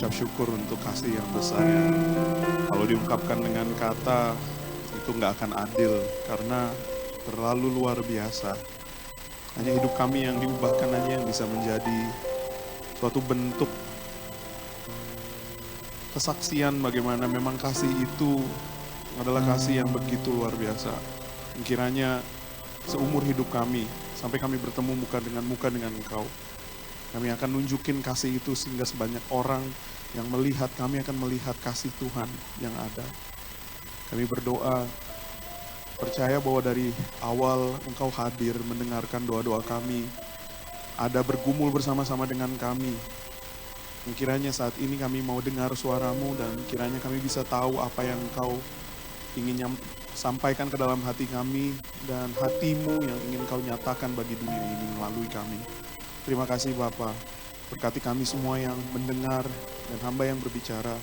mengucap syukur untuk kasih yang besar. Kalau diungkapkan dengan kata, itu nggak akan adil karena terlalu luar biasa. Hanya hidup kami yang diubahkan aja yang bisa menjadi suatu bentuk kesaksian bagaimana memang kasih itu adalah kasih yang begitu luar biasa. Kiranya seumur hidup kami, sampai kami bertemu muka dengan Engkau, kami akan nunjukin kasih itu sehingga sebanyak orang yang melihat, kami akan melihat kasih Tuhan yang ada. Kami berdoa, percaya bahwa dari awal Engkau hadir mendengarkan doa-doa kami, ada bergumul bersama-sama dengan kami. Kiranya saat ini kami mau dengar suara-Mu dan kiranya kami bisa tahu apa yang Engkau ingin sampaikan ke dalam hati kami dan hati-Mu yang ingin Kau nyatakan bagi dunia ini melalui kami. Terima kasih Bapa, berkati kami semua yang mendengar dan hamba yang berbicara,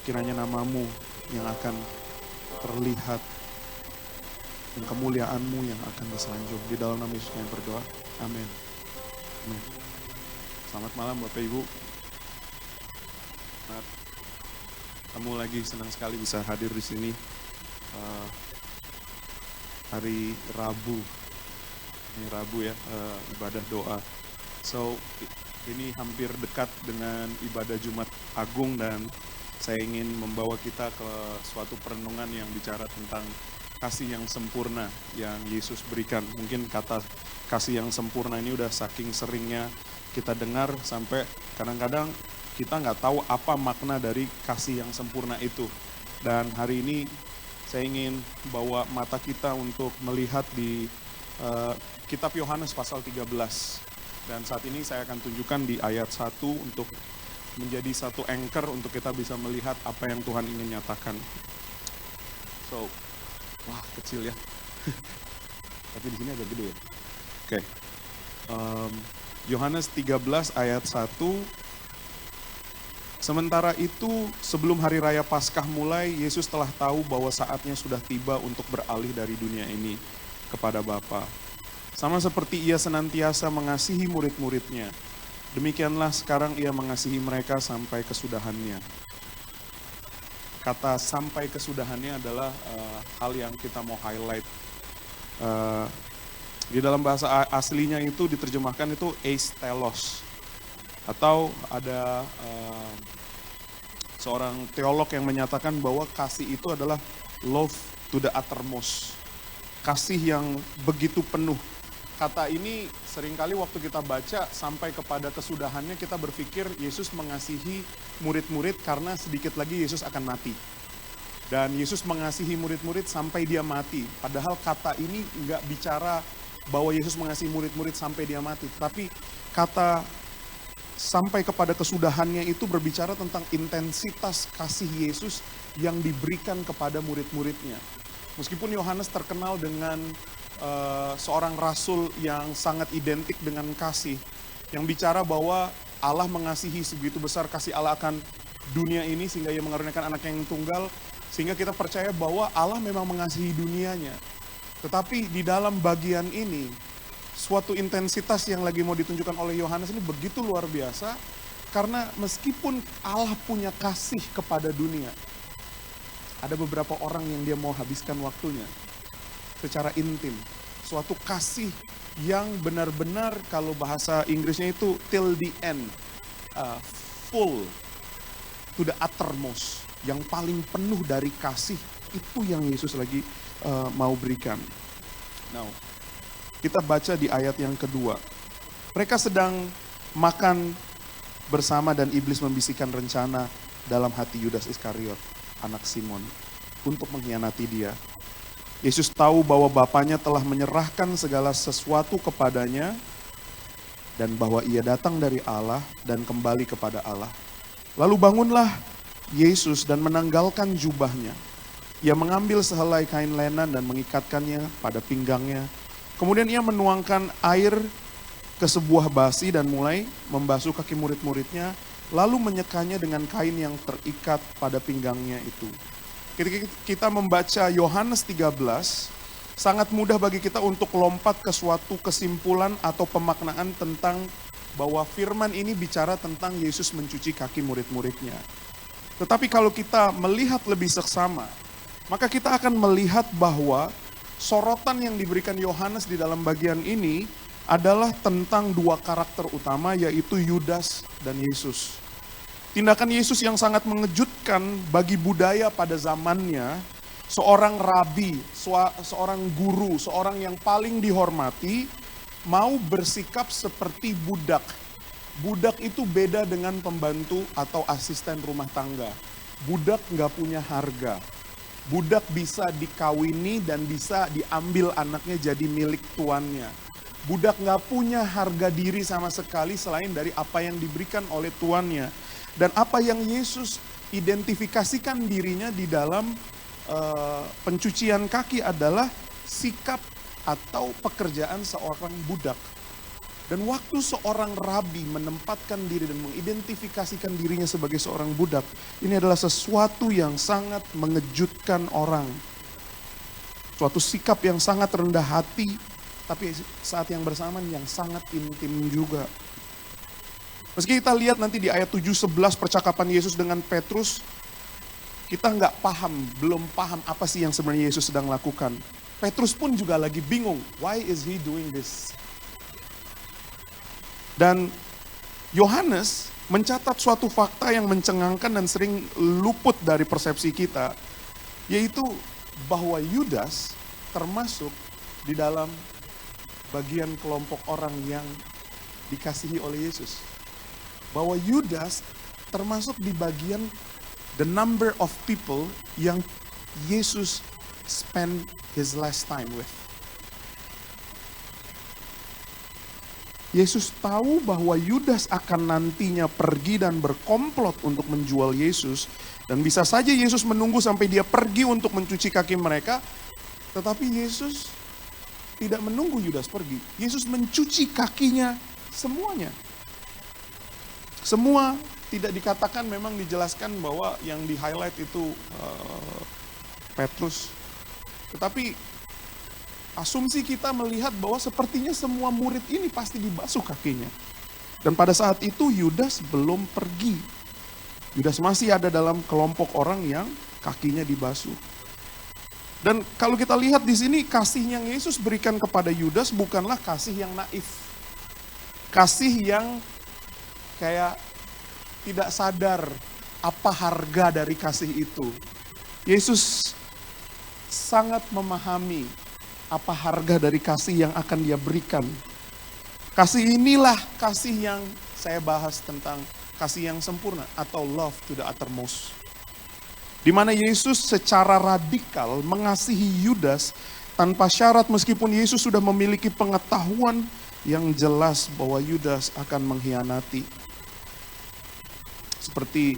kiranya nama-Mu yang akan terlihat dan kemuliaan-Mu yang akan disanjung. Di dalam nama Yesus kami berdoa, amin. Amin. Selamat malam Bapak Ibu. Kamu lagi senang sekali bisa hadir di sini. Hari Rabu, ini Rabu ya, ibadah doa. So, ini hampir dekat dengan ibadah Jumat Agung dan saya ingin membawa kita ke suatu perenungan yang bicara tentang kasih yang sempurna yang Yesus berikan. Mungkin kata kasih yang sempurna ini udah saking seringnya kita dengar sampai kadang-kadang kita nggak tahu apa makna dari kasih yang sempurna itu. Dan hari ini saya ingin bawa mata kita untuk melihat di kitab Yohanes pasal 13. Dan saat ini saya akan tunjukkan di ayat 1 untuk menjadi satu anchor untuk kita bisa melihat apa yang Tuhan ingin nyatakan. So, wah kecil ya. Tapi di sini agak gede ya. Oke. Yohanes 13 ayat 1. Sementara itu, sebelum hari raya Paskah mulai, Yesus telah tahu bahwa saatnya sudah tiba untuk beralih dari dunia ini kepada Bapa. Sama seperti ia senantiasa mengasihi murid-muridnya, demikianlah sekarang ia mengasihi mereka sampai kesudahannya. Kata sampai kesudahannya adalah hal yang kita mau highlight. Di dalam bahasa aslinya itu diterjemahkan itu eis telos. Atau ada seorang teolog yang menyatakan bahwa kasih itu adalah love to the uttermost. Kasih yang begitu penuh. Kata ini seringkali waktu kita baca sampai kepada kesudahannya kita berpikir Yesus mengasihi murid-murid karena sedikit lagi Yesus akan mati. Dan Yesus mengasihi murid-murid sampai dia mati. Padahal kata ini nggak bicara bahwa Yesus mengasihi murid-murid sampai dia mati. Tapi kata sampai kepada kesudahannya itu berbicara tentang intensitas kasih Yesus yang diberikan kepada murid-muridnya. Meskipun Yohanes terkenal dengan seorang rasul yang sangat identik dengan kasih, yang bicara bahwa Allah mengasihi sebegitu besar kasih Allah akan dunia ini sehingga ia mengaruniakan anak yang tunggal, sehingga kita percaya bahwa Allah memang mengasihi dunianya. Tetapi di dalam bagian ini, suatu intensitas yang lagi mau ditunjukkan oleh Yohanes ini begitu luar biasa, karena meskipun Allah punya kasih kepada dunia, ada beberapa orang yang dia mau habiskan waktunya secara intim. Suatu kasih yang benar-benar kalau bahasa Inggrisnya itu till the end, full to the uttermost, yang paling penuh dari kasih itu yang Yesus lagi mau berikan. Now, kita baca di ayat yang kedua. Mereka sedang makan bersama dan iblis membisikkan rencana dalam hati Yudas Iskariot, anak Simon, untuk mengkhianati dia. Yesus tahu bahwa Bapanya telah menyerahkan segala sesuatu kepadanya dan bahwa ia datang dari Allah dan kembali kepada Allah. Lalu bangunlah Yesus dan menanggalkan jubahnya. Ia mengambil sehelai kain lenan dan mengikatkannya pada pinggangnya. Kemudian ia menuangkan air ke sebuah basi dan mulai membasuh kaki murid-muridnya, lalu menyekanya dengan kain yang terikat pada pinggangnya itu. Ketika kita membaca Yohanes 13, sangat mudah bagi kita untuk lompat ke suatu kesimpulan atau pemaknaan tentang bahwa firman ini bicara tentang Yesus mencuci kaki murid-muridnya. Tetapi kalau kita melihat lebih seksama, maka kita akan melihat bahwa sorotan yang diberikan Yohanes di dalam bagian ini adalah tentang dua karakter utama, yaitu Yudas dan Yesus. Tindakan Yesus yang sangat mengejutkan bagi budaya pada zamannya, seorang rabi, seorang guru, seorang yang paling dihormati, mau bersikap seperti budak. Budak itu beda dengan pembantu atau asisten rumah tangga. Budak nggak punya harga. Budak bisa dikawini dan bisa diambil anaknya jadi milik tuannya. Budak nggak punya harga diri sama sekali selain dari apa yang diberikan oleh tuannya. Dan apa yang Yesus identifikasikan dirinya di dalam pencucian kaki adalah sikap atau pekerjaan seorang budak. Dan waktu seorang rabi menempatkan diri dan mengidentifikasikan dirinya sebagai seorang budak, ini adalah sesuatu yang sangat mengejutkan orang. Suatu sikap yang sangat rendah hati, tapi saat yang bersamaan yang sangat intim juga. Meski kita lihat nanti di ayat 7-11 percakapan Yesus dengan Petrus, kita nggak paham, belum paham apa sih yang sebenarnya Yesus sedang lakukan. Petrus pun juga lagi bingung, why is he doing this? Dan Yohanes mencatat suatu fakta yang mencengangkan dan sering luput dari persepsi kita, yaitu bahwa Yudas termasuk di dalam bagian kelompok orang yang dikasihi oleh Yesus. Bahwa Yudas termasuk di bagian the number of people yang Yesus spend his last time with. Yesus tahu bahwa Yudas akan nantinya pergi dan berkomplot untuk menjual Yesus. Dan bisa saja Yesus menunggu sampai dia pergi untuk mencuci kaki mereka. Tetapi Yesus tidak menunggu Yudas pergi. Yesus mencuci kakinya semuanya. Semua tidak dikatakan, memang dijelaskan bahwa yang di highlight itu Petrus. Tetapi asumsi kita melihat bahwa sepertinya semua murid ini pasti dibasuh kakinya. Dan pada saat itu Yudas belum pergi. Yudas masih ada dalam kelompok orang yang kakinya dibasuh. Dan kalau kita lihat di sini, kasih yang Yesus berikan kepada Yudas bukanlah kasih yang naif. Kasih yang kayak tidak sadar apa harga dari kasih itu. Yesus sangat memahami apa harga dari kasih yang akan dia berikan. Kasih inilah kasih yang saya bahas tentang kasih yang sempurna atau love to the uttermost. Di mana Yesus secara radikal mengasihi Yudas tanpa syarat, meskipun Yesus sudah memiliki pengetahuan yang jelas bahwa Yudas akan mengkhianati. Seperti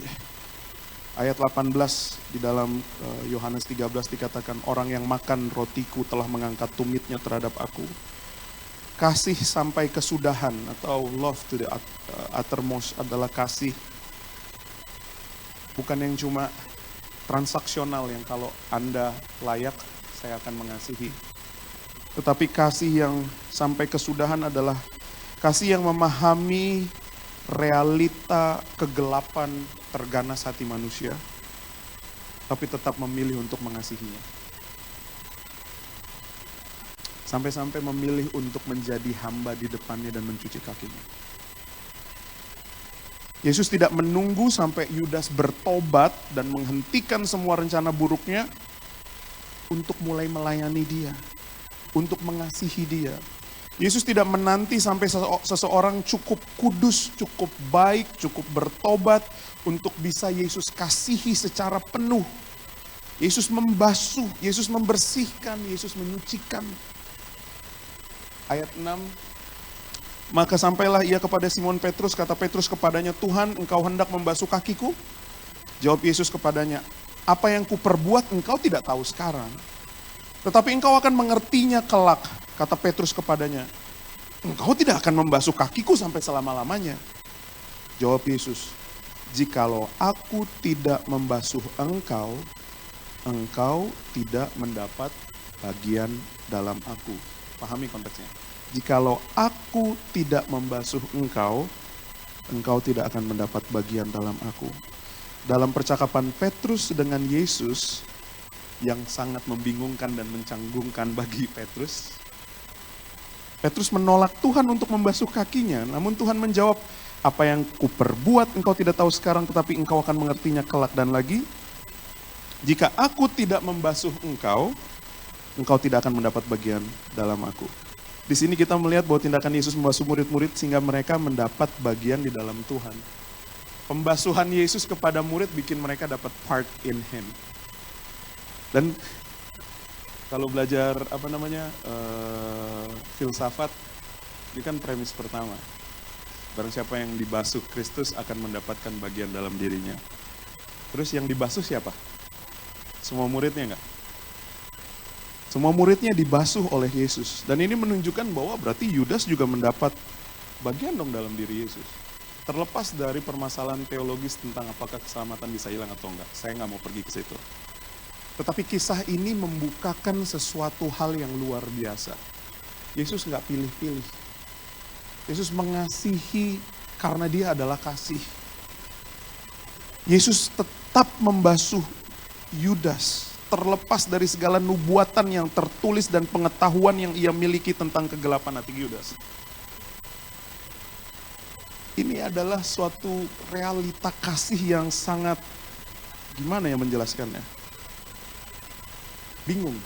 ayat 18 di dalam Yohanes 13 dikatakan, orang yang makan rotiku telah mengangkat tumitnya terhadap aku. Kasih sampai kesudahan atau love to the uttermost adalah kasih bukan yang cuma transaksional yang kalau Anda layak saya akan mengasihi. Tetapi kasih yang sampai kesudahan adalah kasih yang memahami realita kegelapan terganas hati manusia, tapi tetap memilih untuk mengasihinya. Sampai-sampai memilih untuk menjadi hamba di depannya dan mencuci kakinya. Yesus tidak menunggu sampai Yudas bertobat dan menghentikan semua rencana buruknya untuk mulai melayani dia, untuk mengasihi dia. Yesus tidak menanti sampai seseorang cukup kudus, cukup baik, cukup bertobat untuk bisa Yesus kasihi secara penuh. Yesus membasuh, Yesus membersihkan, Yesus menyucikan. Ayat 6, maka sampailah ia kepada Simon Petrus, kata Petrus kepadanya, Tuhan, engkau hendak membasuh kakiku? Jawab Yesus kepadanya, apa yang kuperbuat engkau tidak tahu sekarang, tetapi engkau akan mengertinya kelak. Kata Petrus kepadanya, engkau tidak akan membasuh kakiku sampai selama-lamanya. Jawab Yesus, jikalau aku tidak membasuh engkau, engkau tidak mendapat bagian dalam aku. Pahami konteksnya. jikalau aku tidak membasuh engkau, engkau tidak akan mendapat bagian dalam aku. Dalam percakapan Petrus dengan Yesus, yang sangat membingungkan dan mencanggungkan bagi Petrus, Petrus menolak Tuhan untuk membasuh kakinya, namun Tuhan menjawab, apa yang kuperbuat engkau tidak tahu sekarang, tetapi engkau akan mengertinya kelak. Dan lagi, jika aku tidak membasuh engkau, engkau tidak akan mendapat bagian dalam aku. Di sini kita melihat bahwa tindakan Yesus membasuh murid-murid sehingga mereka mendapat bagian di dalam Tuhan. Pembasuhan Yesus kepada murid bikin mereka dapat part in Him. Dan kalau belajar filsafat, ini kan premis pertama. Barang siapa yang dibasuh Kristus akan mendapatkan bagian dalam dirinya. Terus yang dibasuh siapa? Semua muridnya enggak? Semua muridnya dibasuh oleh Yesus. Dan ini menunjukkan bahwa berarti Yudas juga mendapat bagian dong dalam diri Yesus. Terlepas dari permasalahan teologis tentang apakah keselamatan bisa hilang atau enggak. Saya nggak mau pergi ke situ. Tetapi kisah ini membukakan sesuatu hal yang luar biasa. Yesus nggak pilih-pilih. Yesus mengasihi karena dia adalah kasih. Yesus tetap membasuh Yudas, terlepas dari segala nubuatan yang tertulis dan pengetahuan yang ia miliki tentang kegelapan hati Yudas. Ini adalah suatu realita kasih yang sangat, gimana ya menjelaskannya? Bingung.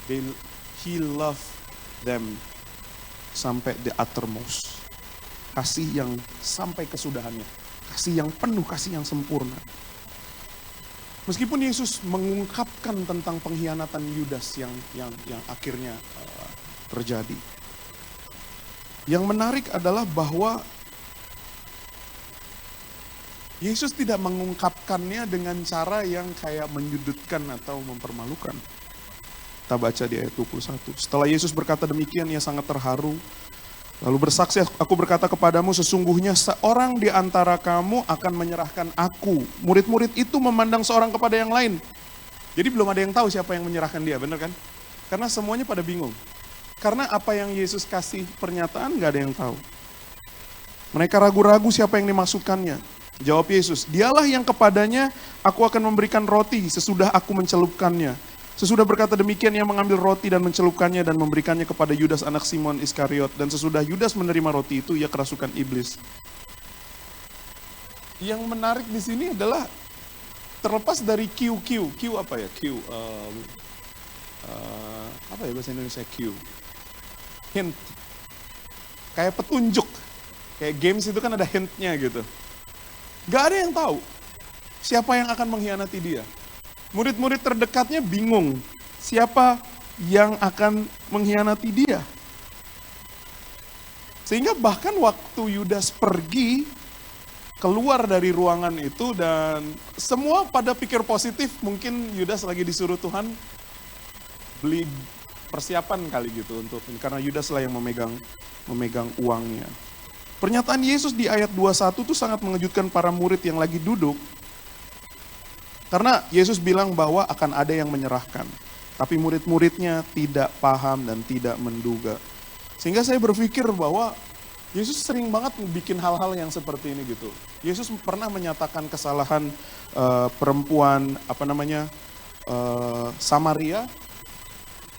He loved them sampai the uttermost. Kasih yang sampai kesudahannya. Kasih yang penuh, kasih yang sempurna. Meskipun Yesus mengungkapkan tentang pengkhianatan Yudas yang akhirnya terjadi. Yang menarik adalah bahwa Yesus tidak mengungkapkannya dengan cara yang kayak menyudutkan atau mempermalukan. Kita baca di ayat 21. Setelah Yesus berkata demikian, ia sangat terharu. Lalu bersaksi, aku berkata kepadamu, sesungguhnya seorang di antara kamu akan menyerahkan aku. Murid-murid itu memandang seorang kepada yang lain. Jadi belum ada yang tahu siapa yang menyerahkan dia, benar kan? Karena semuanya pada bingung. Karena apa yang Yesus kasih pernyataan gak ada yang tahu. Mereka ragu-ragu siapa yang dimaksudkannya. Jawab Yesus, dialah yang kepadanya aku akan memberikan roti sesudah aku mencelupkannya. Sesudah berkata demikian, ia mengambil roti dan mencelupkannya dan memberikannya kepada Yudas anak Simon Iskariot. Dan sesudah Yudas menerima roti itu, ia kerasukan iblis. Yang menarik di sini adalah terlepas dari Q apa ya? Apa ya bahasa Indonesia Q? Hint. Kayak petunjuk. Kayak games itu kan ada hintnya gitu. Gak ada yang tahu siapa yang akan mengkhianati dia. Murid-murid terdekatnya bingung siapa yang akan mengkhianati dia. Sehingga bahkan waktu Yudas pergi keluar dari ruangan itu dan semua pada pikir positif, mungkin Yudas lagi disuruh Tuhan beli persiapan kali gitu untuk karena Yudas lah yang memegang uangnya. Pernyataan Yesus di ayat 21 itu sangat mengejutkan para murid yang lagi duduk. Karena Yesus bilang bahwa akan ada yang menyerahkan. Tapi murid-muridnya tidak paham dan tidak menduga. Sehingga saya berpikir bahwa Yesus sering banget bikin hal-hal yang seperti ini gitu. Yesus pernah menyatakan kesalahan perempuan Samaria.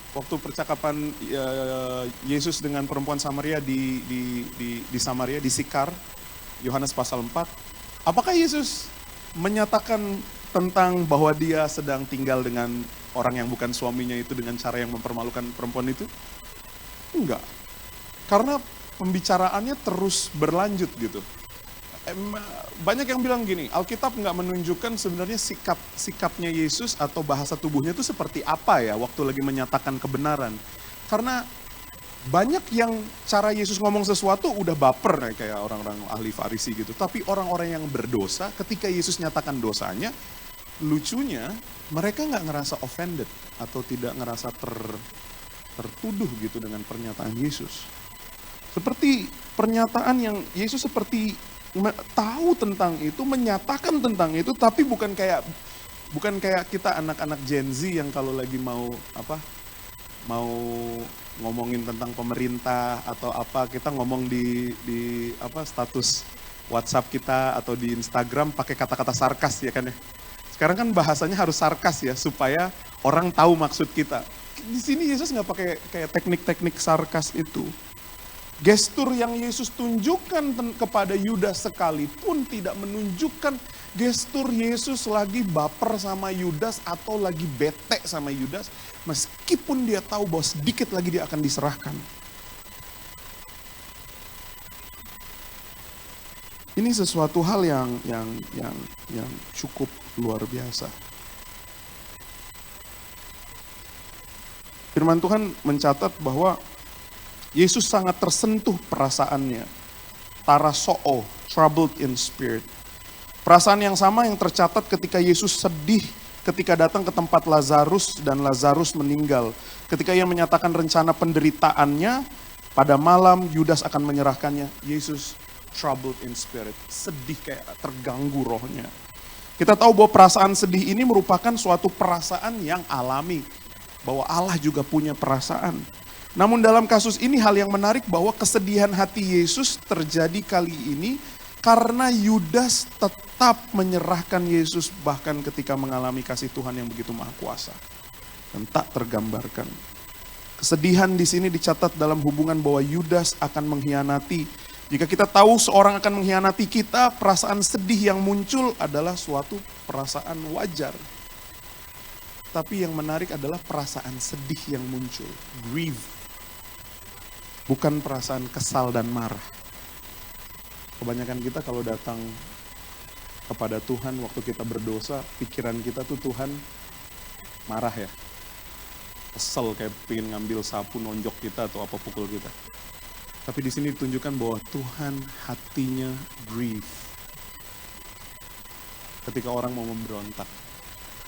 Waktu percakapan Yesus dengan perempuan Samaria di Samaria, di Sikar, Yohanes pasal 4. Apakah Yesus menyatakan tentang bahwa dia sedang tinggal dengan orang yang bukan suaminya itu dengan cara yang mempermalukan perempuan itu? Enggak. Karena pembicaraannya terus berlanjut gitu. Banyak yang bilang gini, Alkitab nggak menunjukkan sebenarnya sikapnya Yesus atau bahasa tubuhnya itu seperti apa ya waktu lagi menyatakan kebenaran. Karena banyak yang cara Yesus ngomong sesuatu udah baper kayak orang-orang ahli Farisi gitu. Tapi orang-orang yang berdosa ketika Yesus nyatakan dosanya, lucunya mereka nggak ngerasa offended atau tidak ngerasa tertuduh gitu dengan pernyataan Yesus. Seperti pernyataan yang Yesus seperti tahu tentang itu, menyatakan tentang itu, tapi bukan kayak kita anak-anak Gen Z yang kalau lagi mau mau ngomongin tentang pemerintah atau apa, kita ngomong di status WhatsApp kita atau di Instagram pakai kata-kata sarkas ya kan ya. Sekarang kan bahasanya harus sarkas ya supaya orang tahu maksud kita. Di sini Yesus nggak pakai kayak teknik-teknik sarkas itu. Gestur yang Yesus tunjukkan kepada Yudas sekalipun tidak menunjukkan gestur Yesus lagi baper sama Yudas atau lagi bete sama Yudas, meskipun dia tahu bahwa sedikit lagi dia akan diserahkan. Ini sesuatu hal yang cukup luar biasa. Firman Tuhan mencatat bahwa Yesus sangat tersentuh perasaannya. Tarasoo, troubled in spirit. Perasaan yang sama yang tercatat ketika Yesus sedih ketika datang ke tempat Lazarus dan Lazarus meninggal. Ketika ia menyatakan rencana penderitaannya, pada malam Yudas akan menyerahkannya. Yesus troubled in spirit, sedih kayak terganggu rohnya. Kita tahu bahwa perasaan sedih ini merupakan suatu perasaan yang alami. Bahwa Allah juga punya perasaan. Namun dalam kasus ini hal yang menarik bahwa kesedihan hati Yesus terjadi kali ini karena Yudas tetap menyerahkan Yesus bahkan ketika mengalami kasih Tuhan yang begitu maha kuasa. Dan tak tergambarkan. Kesedihan di sini dicatat dalam hubungan bahwa Yudas akan mengkhianati. Jika kita tahu seorang akan mengkhianati kita, perasaan sedih yang muncul adalah suatu perasaan wajar. Tapi yang menarik adalah perasaan sedih yang muncul. Grief. Bukan perasaan kesal dan marah. Kebanyakan kita kalau datang kepada Tuhan waktu kita berdosa, pikiran kita tuh Tuhan marah ya. Kesel kayak pengen ngambil sapu nonjok kita atau apa pukul kita. Tapi di sini ditunjukkan bahwa Tuhan hatinya grief. Ketika orang mau memberontak.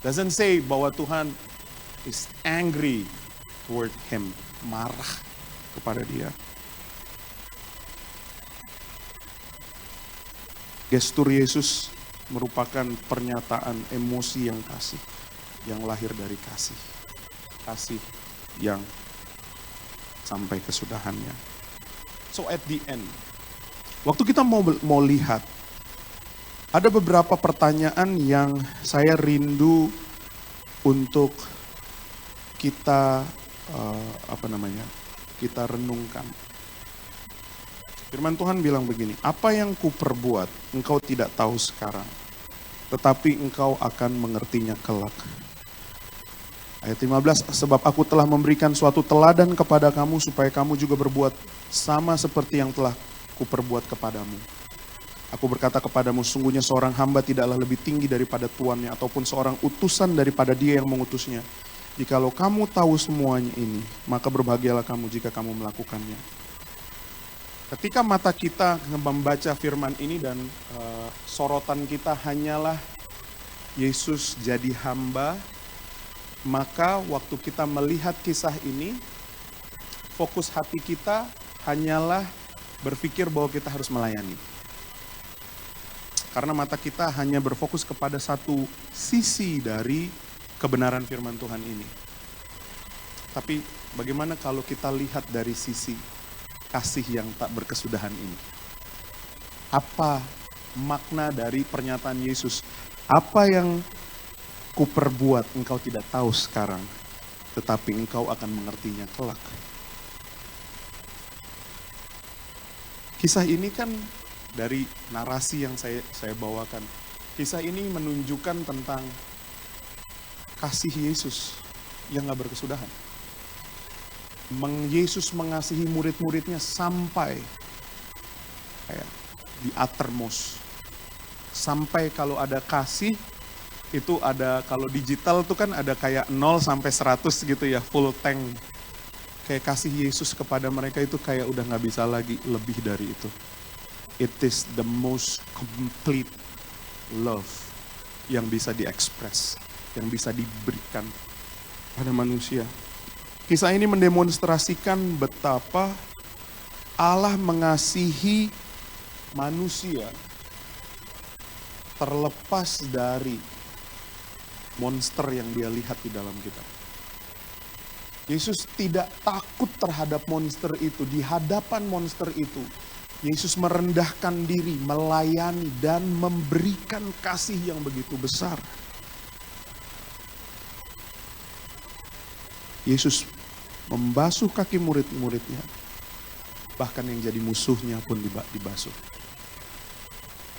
Doesn't say bahwa Tuhan is angry toward him. Marah kepada dia. Gestur Yesus merupakan pernyataan emosi yang kasih. Yang lahir dari kasih. Kasih yang sampai kesudahannya. So at the end, waktu kita mau lihat, ada beberapa pertanyaan yang saya rindu untuk kita kita renungkan. Firman Tuhan bilang begini, apa yang kuperbuat engkau tidak tahu sekarang, tetapi engkau akan mengertinya kelak. Ayat 15, sebab aku telah memberikan suatu teladan kepada kamu supaya kamu juga berbuat sama seperti yang telah kuperbuat kepadamu. Aku berkata kepadamu, sungguhnya seorang hamba tidaklah lebih tinggi daripada tuannya, ataupun seorang utusan daripada dia yang mengutusnya. Jikalau kamu tahu semuanya ini, maka berbahagialah kamu jika kamu melakukannya. Ketika mata kita membaca firman ini dan sorotan kita hanyalah Yesus jadi hamba, maka waktu kita melihat kisah ini, fokus hati kita hanyalah berpikir bahwa kita harus melayani. Karena mata kita hanya berfokus kepada satu sisi dari kebenaran firman Tuhan ini. Tapi bagaimana kalau kita lihat dari sisi kasih yang tak berkesudahan ini? Apa makna dari pernyataan Yesus? Apa yang kuperbuat engkau tidak tahu sekarang, tetapi engkau akan mengertinya kelak. Kisah ini kan dari narasi yang saya bawakan. Kisah ini menunjukkan tentang kasih Yesus yang gak berkesudahan. Yesus mengasihi murid-muridnya sampai kayak di uttermost. Sampai kalau ada kasih, itu ada, kalau digital tuh kan ada kayak 0 sampai 100 gitu ya, full tank. Kayak kasih Yesus kepada mereka itu kayak udah gak bisa lagi lebih dari itu. It is the most complete love yang bisa diekspres, yang bisa diberikan pada manusia. Kisah ini mendemonstrasikan betapa Allah mengasihi manusia terlepas dari monster yang dia lihat di dalam kita. Yesus tidak takut terhadap monster itu. Di hadapan monster itu, Yesus merendahkan diri, melayani, dan memberikan kasih yang begitu besar. Yesus membasuh kaki murid-muridnya. Bahkan yang jadi musuhnya pun dibasuh.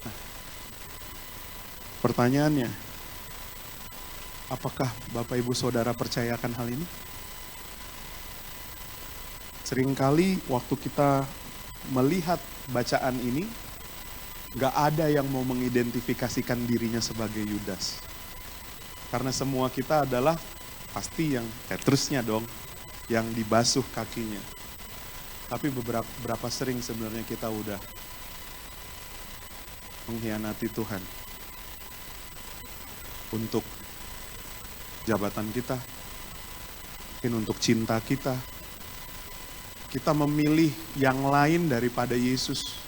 Nah, pertanyaannya, apakah Bapak Ibu Saudara percayakan hal ini? Seringkali waktu kita melihat bacaan ini, gak ada yang mau mengidentifikasikan dirinya sebagai Yudas. Karena semua kita adalah pasti yang Petrusnya dong, yang dibasuh kakinya. Tapi berapa sering sebenarnya kita udah mengkhianati Tuhan untuk jabatan kita, mungkin untuk cinta kita. Kita memilih yang lain daripada Yesus.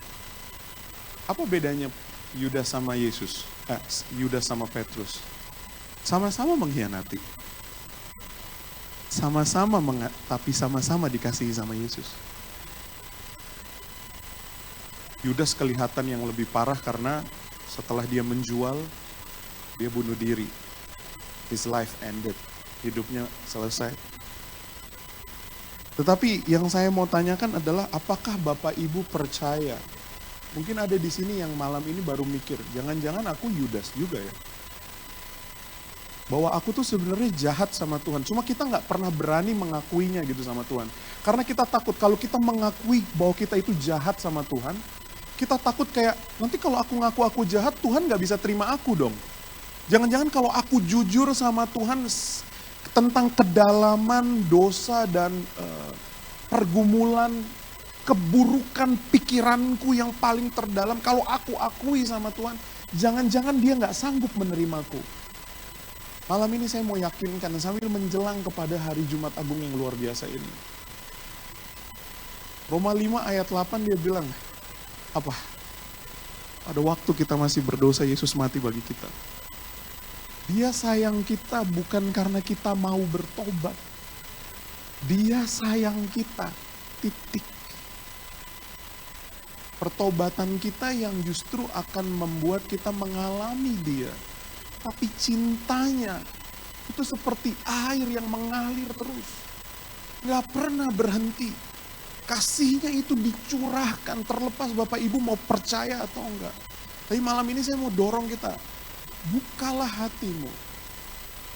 Apa bedanya Yudas sama Yesus? Yudas sama Petrus? Sama-sama mengkhianati. Tapi sama-sama dikasihi sama Yesus. Yudas kelihatan yang lebih parah karena setelah dia menjual, dia bunuh diri. His life ended. Hidupnya selesai. Tetapi yang saya mau tanyakan adalah, apakah Bapak Ibu percaya? Mungkin ada di sini yang malam ini baru mikir, jangan-jangan aku Yudas juga ya. Bahwa aku tuh sebenarnya jahat sama Tuhan. Cuma kita nggak pernah berani mengakuinya gitu sama Tuhan. Karena kita takut kalau kita mengakui bahwa kita itu jahat sama Tuhan, kita takut kayak, nanti kalau aku ngaku aku jahat, Tuhan nggak bisa terima aku dong. Jangan-jangan kalau aku jujur sama Tuhan tentang kedalaman dosa dan pergumulan, keburukan pikiranku yang paling terdalam, kalau aku akui sama Tuhan, jangan-jangan dia nggak sanggup menerimaku. Malam ini saya mau yakinkan sambil menjelang kepada hari Jumat Agung yang luar biasa ini. Roma 5 ayat 8 dia bilang, apa? Pada waktu kita masih berdosa, Yesus mati bagi kita. Dia sayang kita bukan karena kita mau bertobat. Dia sayang kita, titik. Pertobatan kita yang justru akan membuat kita mengalami dia. Tapi cintanya itu seperti air yang mengalir terus. Gak pernah berhenti. Kasihnya itu dicurahkan, terlepas Bapak Ibu mau percaya atau enggak. Tapi malam ini saya mau dorong kita. Bukalah hatimu.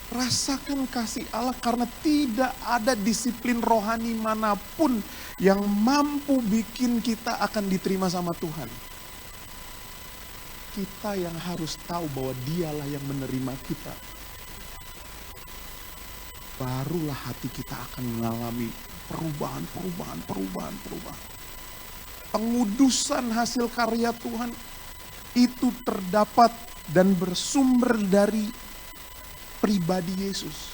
Rasakan kasih Allah karena tidak ada disiplin rohani manapun yang mampu bikin kita akan diterima sama Tuhan. Kita yang harus tahu bahwa dialah yang menerima kita. Barulah hati kita akan mengalami perubahan. Pengudusan hasil karya Tuhan itu terdapat dan bersumber dari pribadi Yesus.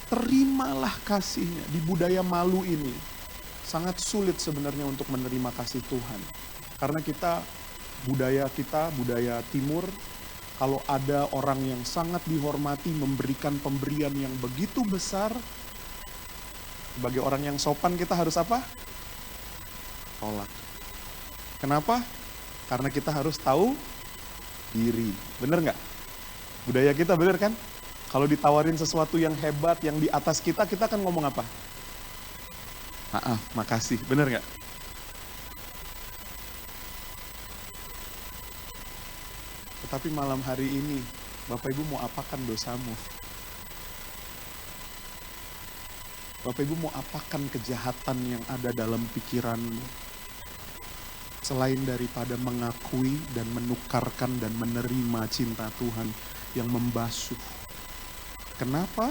Terimalah kasihnya. Di budaya malu ini sangat sulit sebenarnya untuk menerima kasih Tuhan. Karena budaya timur, kalau ada orang yang sangat dihormati memberikan pemberian yang begitu besar, sebagai orang yang sopan kita harus apa? Tolak. Kenapa? Karena kita harus tahu diri. Bener nggak? Budaya kita bener kan? Kalau ditawarin sesuatu yang hebat, yang di atas kita akan ngomong apa? Maaf, makasih. Bener nggak? Tetapi malam hari ini, Bapak Ibu mau apakan dosamu? Bapak Ibu mau apakan kejahatan yang ada dalam pikiranmu? Selain daripada mengakui dan menukarkan dan menerima cinta Tuhan yang membasuh. Kenapa?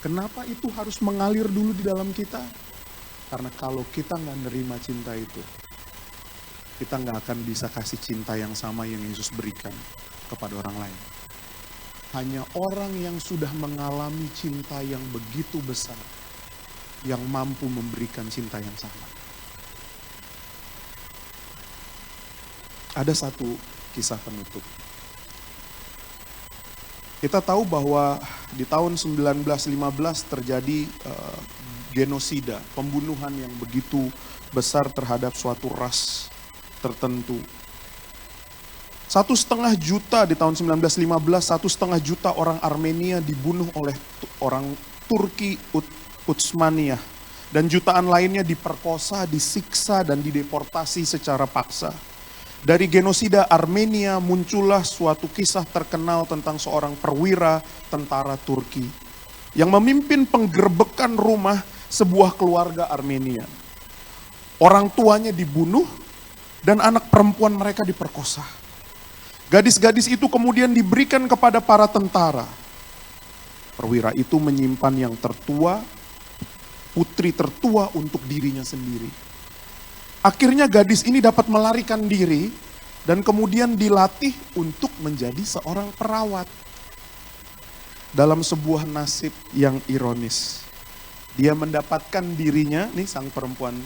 Kenapa itu harus mengalir dulu di dalam kita? Karena kalau kita nggak nerima cinta itu, kita nggak akan bisa kasih cinta yang sama yang Yesus berikan kepada orang lain. Hanya orang yang sudah mengalami cinta yang begitu besar, yang mampu memberikan cinta yang sama. Ada satu kisah penutup. Kita tahu bahwa di tahun 1915 terjadi genosida, pembunuhan yang begitu besar terhadap suatu ras tertentu. 1,5 juta di tahun 1915, 1,5 juta orang Armenia dibunuh oleh orang Turki Utsmaniyah. Dan jutaan lainnya diperkosa, disiksa, dan dideportasi secara paksa. Dari genosida Armenia muncullah suatu kisah terkenal tentang seorang perwira tentara Turki yang memimpin penggerbekan rumah sebuah keluarga Armenia. Orang tuanya dibunuh dan anak perempuan mereka diperkosa. Gadis-gadis itu kemudian diberikan kepada para tentara. Perwira itu menyimpan yang tertua, putri tertua untuk dirinya sendiri. Akhirnya gadis ini dapat melarikan diri dan kemudian dilatih untuk menjadi seorang perawat. Dalam sebuah nasib yang ironis. Dia mendapatkan dirinya, nih sang perempuan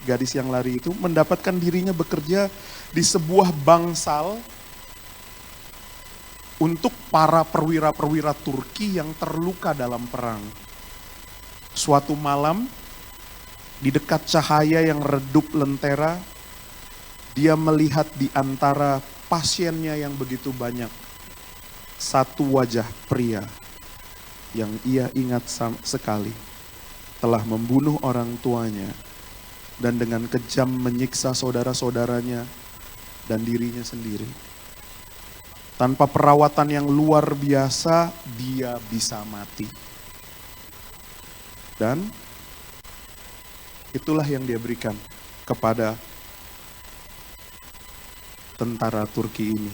gadis yang lari itu, mendapatkan dirinya bekerja di sebuah bangsal untuk para perwira-perwira Turki yang terluka dalam perang. Suatu malam, di dekat cahaya yang redup lentera, dia melihat di antara pasiennya yang begitu banyak, satu wajah pria yang ia ingat sekali telah membunuh orang tuanya dan dengan kejam menyiksa saudara-saudaranya dan dirinya sendiri. Tanpa perawatan yang luar biasa, dia bisa mati. Dan itulah yang dia berikan kepada tentara Turki ini.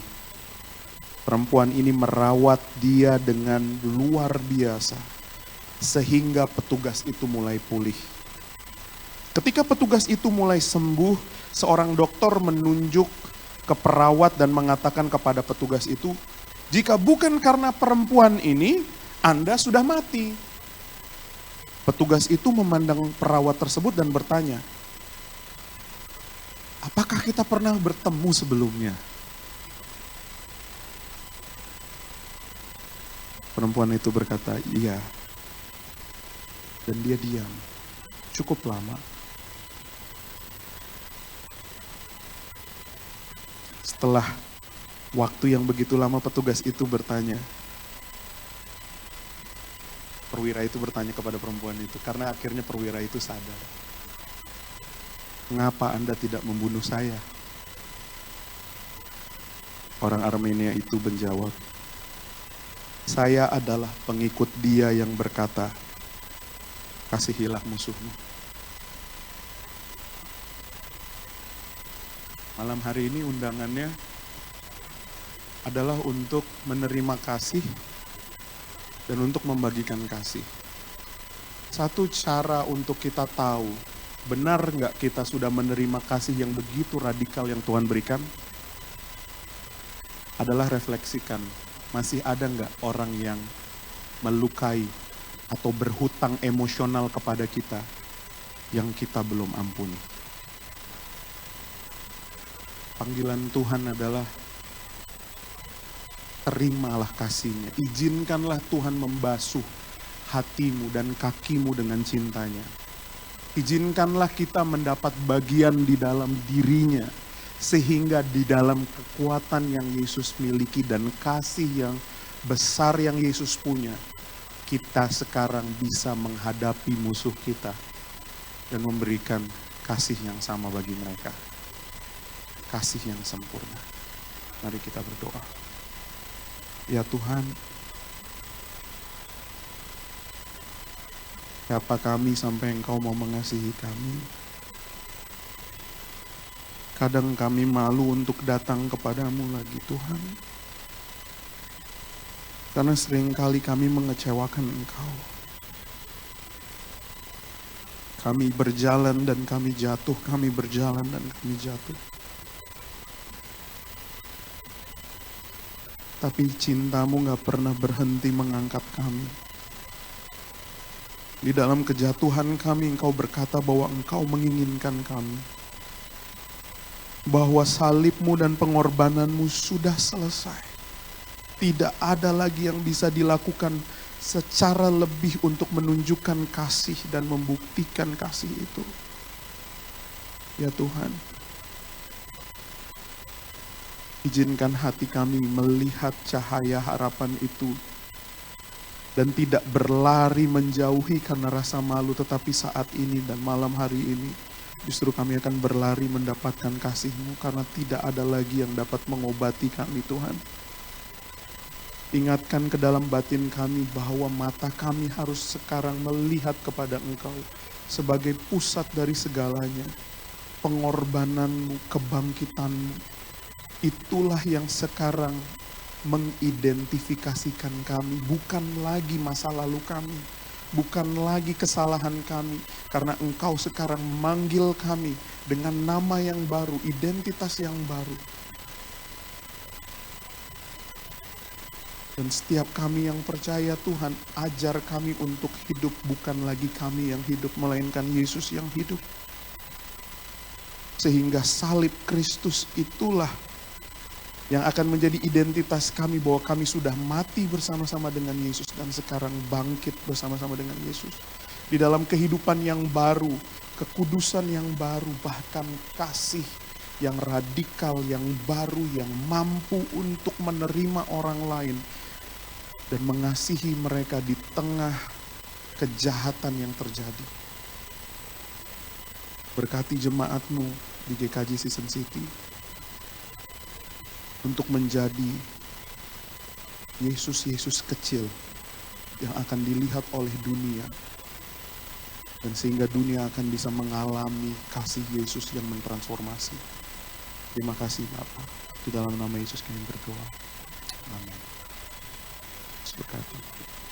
Perempuan ini merawat dia dengan luar biasa, sehingga petugas itu mulai pulih. Ketika petugas itu mulai sembuh, seorang dokter menunjuk ke perawat dan mengatakan kepada petugas itu, jika bukan karena perempuan ini, Anda sudah mati. Petugas itu memandang perawat tersebut dan bertanya, apakah kita pernah bertemu sebelumnya? Perempuan itu berkata, iya. Dan dia diam, cukup lama. Setelah waktu yang begitu lama, petugas itu bertanya, perwira itu bertanya kepada perempuan itu, karena akhirnya perwira itu sadar. Mengapa Anda tidak membunuh saya? Orang Armenia itu menjawab, saya adalah pengikut dia yang berkata, kasihilah musuhmu. Malam hari ini undangannya adalah untuk menerima kasih dan untuk membagikan kasih. Satu cara untuk kita tahu, benar nggak kita sudah menerima kasih yang begitu radikal yang Tuhan berikan, adalah refleksikan. Masih ada nggak orang yang melukai atau berhutang emosional kepada kita yang kita belum ampuni? Panggilan Tuhan adalah terimalah kasih-Nya. Izinkanlah Tuhan membasuh hatimu dan kakimu dengan cintanya. Izinkanlah kita mendapat bagian di dalam dirinya, sehingga di dalam kekuatan yang Yesus miliki dan kasih yang besar yang Yesus punya, kita sekarang bisa menghadapi musuh kita dan memberikan kasih yang sama bagi mereka. Kasih yang sempurna. Mari kita berdoa. Ya Tuhan, siapa kami sampai Engkau mau mengasihi kami? Kadang kami malu untuk datang kepadamu lagi Tuhan. Karena seringkali kami mengecewakan Engkau. Kami berjalan dan kami jatuh, kami berjalan dan kami jatuh. Tapi cintamu gak pernah berhenti mengangkat kami. Di dalam kejatuhan kami Engkau berkata bahwa Engkau menginginkan kami. Bahwa salibmu dan pengorbananmu sudah selesai. Tidak ada lagi yang bisa dilakukan secara lebih untuk menunjukkan kasih dan membuktikan kasih itu. Ya Tuhan, izinkan hati kami melihat cahaya harapan itu dan tidak berlari menjauhi karena rasa malu, tetapi saat ini dan malam hari ini justru kami akan berlari mendapatkan kasih-Mu karena tidak ada lagi yang dapat mengobati kami Tuhan. Ingatkan ke dalam batin kami bahwa mata kami harus sekarang melihat kepada Engkau sebagai pusat dari segalanya. Pengorbanan-Mu, kebangkitan-Mu, itulah yang sekarang mengidentifikasikan kami, bukan lagi masa lalu kami, bukan lagi kesalahan kami, karena Engkau sekarang manggil kami dengan nama yang baru, identitas yang baru. Dan setiap kami yang percaya Tuhan, ajar kami untuk hidup, bukan lagi kami yang hidup, melainkan Yesus yang hidup. Sehingga salib Kristus itulah yang akan menjadi identitas kami, bahwa kami sudah mati bersama-sama dengan Yesus dan sekarang bangkit bersama-sama dengan Yesus. Di dalam kehidupan yang baru, kekudusan yang baru, bahkan kasih yang radikal, yang baru, yang mampu untuk menerima orang lain dan mengasihi mereka di tengah kejahatan yang terjadi. Berkati jemaat-Mu di GKJ Season City untuk menjadi Yesus-Yesus kecil yang akan dilihat oleh dunia, dan sehingga dunia akan bisa mengalami kasih Yesus yang mentransformasi. Terima kasih Bapa, di dalam nama Yesus kami berdoa. Amin. Berkati.